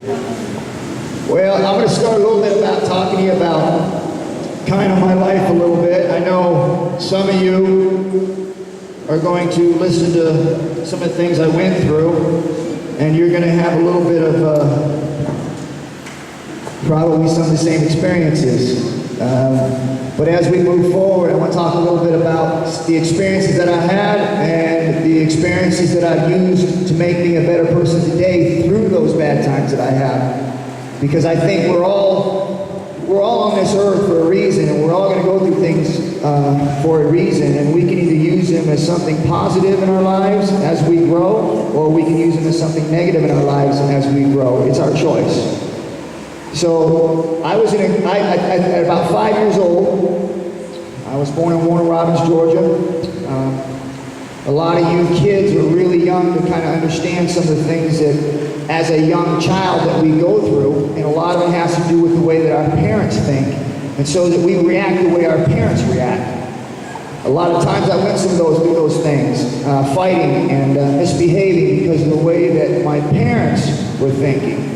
Well, I'm going to start a little bit about talking to you about kind of my life a little bit. I know some of you are going to listen to some of the things I went through, and you're going to have a little bit of probably some of the same experiences. But as we move forward, I want to talk a little bit about the experiences that I had and the experiences that I've used to make me a better person today through those bad times that I have. Because I think we're all on this earth for a reason, and we're all going to go through things for a reason, and we can either use them as something positive in our lives as we grow, or we can use them as something negative in our lives as we grow. It's our choice. So I was at about 5 years old. I was born in Warner Robins, Georgia. A lot of you kids are really young to kind of understand some of the things that, as a young child, that we go through, and a lot of it has to do with the way that our parents think, and so that we react the way our parents react. A lot of times I went through those things, fighting and misbehaving because of the way that my parents were thinking.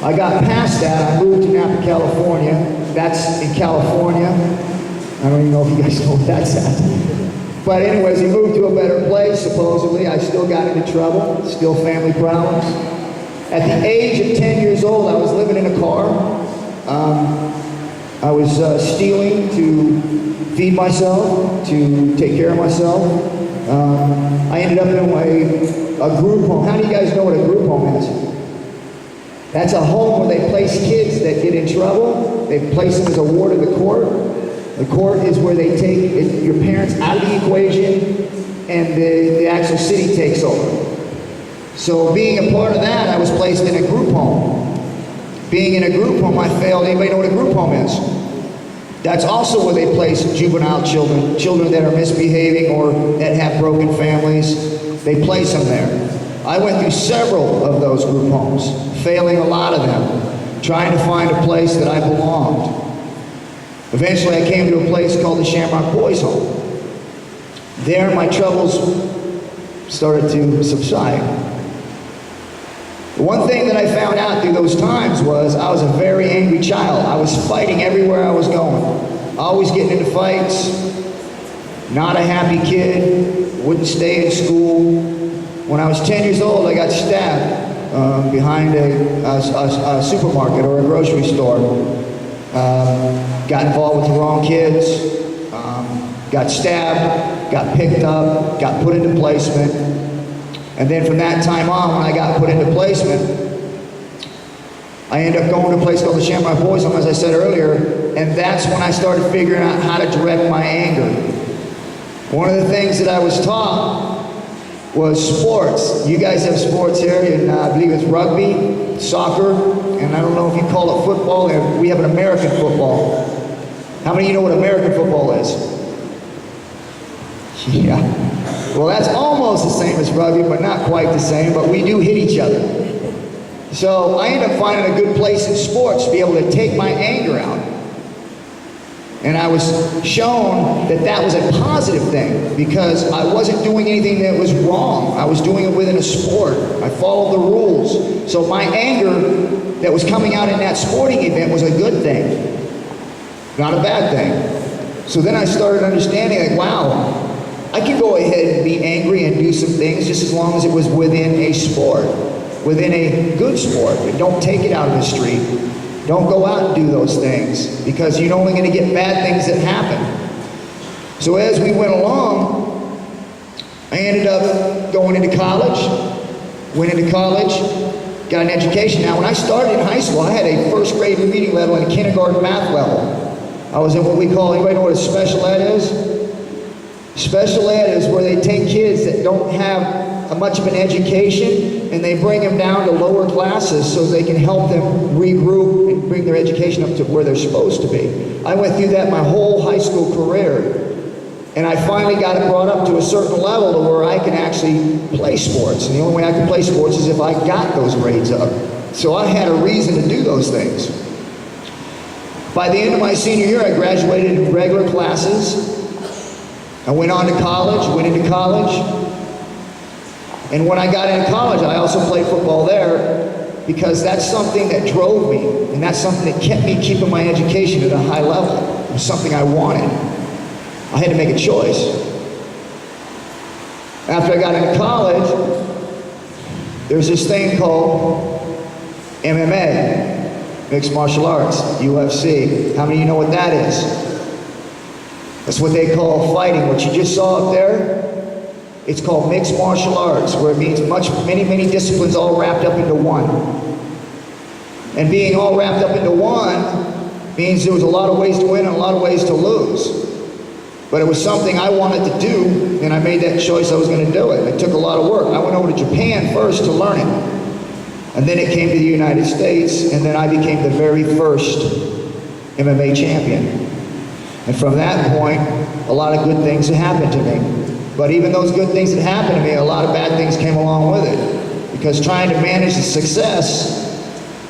I got past that. I moved to Napa, California. That's in California. I don't even know if you guys know what that's at. But anyways, he moved to a better place, supposedly. I still got into trouble, still family problems. At the age of 10 years old, I was living in a car. I was stealing to feed myself, to take care of myself. I ended up in a group home. How do you guys know what a group home is? That's a home where they place kids that get in trouble. They place them as a ward of the court. The court is where they take your parents out of the equation, and the actual city takes over. So being a part of that, I was placed in a group home. Being in a group home, I failed. Anybody know what a group home is? That's also where they place juvenile children, children that are misbehaving or that have broken families. They place them there. I went through several of those group homes, failing a lot of them, trying to find a place that I belonged. Eventually I came to a place called the Shamrock Boys Home. There my troubles started to subside. The one thing that I found out through those times was I was a very angry child. I was fighting everywhere I was going. Always getting into fights, not a happy kid, wouldn't stay in school. When I was 10 years old, I got stabbed behind a supermarket or a grocery store. Got involved with the wrong kids, got stabbed, got picked up, got put into placement. And then from that time on, when I got put into placement, I ended up going to a place called the Shamrock Boys Home, as I said earlier, and that's when I started figuring out how to direct my anger. One of the things that I was taught was sports. You guys have sports here, and I believe it's rugby, soccer, and I don't know if you call it football. We have an American football. How many of you know what American football is? Yeah. Well, that's almost the same as rugby, but not quite the same, but we do hit each other. So I ended up finding a good place in sports to be able to take my anger out. And I was shown that that was a positive thing because I wasn't doing anything that was wrong. I was doing it within a sport. I followed the rules. So my anger that was coming out in that sporting event was a good thing, not a bad thing. So then I started understanding, like, wow, I can go ahead and be angry and do some things just as long as it was within a sport, within a good sport. But don't take it out of the street. Don't go out and do those things because you're only going to get bad things that happen. So as we went along, I ended up going into college, got an education. Now, when I started in high school, I had a first grade reading level and a kindergarten math level. I was in what we call, anybody know what a special ed is? Special ed is where they take kids that don't have much of an education and they bring them down to lower classes so they can help them regroup and bring their education up to where they're supposed to be. I went through that my whole high school career, and I finally got it brought up to a certain level to where I can actually play sports. And the only way I can play sports is if I got those grades up. So I had a reason to do those things. By the end of my senior year, I graduated in regular classes. I went on to college, went into college. And when I got into college, I also played football there. because that's something that drove me, and that's something that kept me keeping my education at a high level. It was something I wanted. I had to make a choice. After I got into college, there's this thing called MMA, Mixed Martial Arts, UFC. How many of you know what that is? That's what they call fighting. What you just saw up there, it's called Mixed Martial Arts, where it means many disciplines all wrapped up into one. And being all wrapped up into one means there was a lot of ways to win and a lot of ways to lose. But it was something I wanted to do, and I made that choice I was going to do it. It took a lot of work. I went over to Japan first to learn it. And then it came to the United States, and then I became the very first MMA champion. And from that point, a lot of good things had happened to me. But even those good things that happened to me, a lot of bad things came along with it. Because trying to manage the success,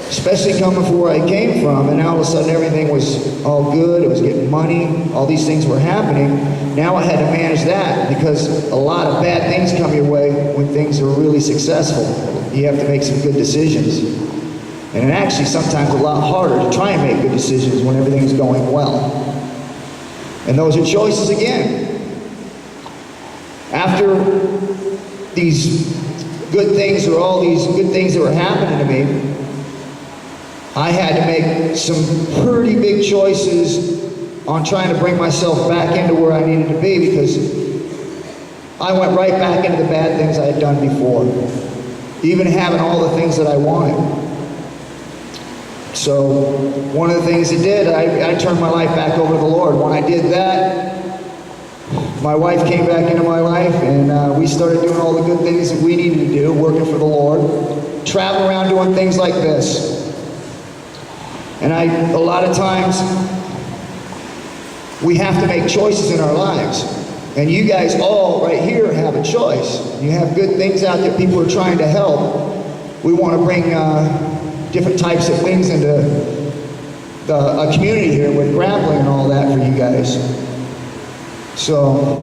especially coming from where I came from, and now all of a sudden everything was all good, it was getting money, all these things were happening. Now I had to manage that because a lot of bad things come your way when things are really successful. You have to make some good decisions. And it actually sometimes a lot harder to try and make good decisions when everything's going well. And those are choices again. After these good things, or all these good things that were happening to me, I had to make some pretty big choices on trying to bring myself back into where I needed to be, because I went right back into the bad things I had done before, even having all the things that I wanted. So one of the things it did, I turned my life back over to the Lord. When I did that, my wife came back into my life, and we started doing all the good things that we needed to do, working for the Lord, traveling around doing things like this. And a lot of times, we have to make choices in our lives. And you guys all right here have a choice. You have good things out there, people are trying to help. We want to bring different types of things into a community here with grappling and all that for you guys. So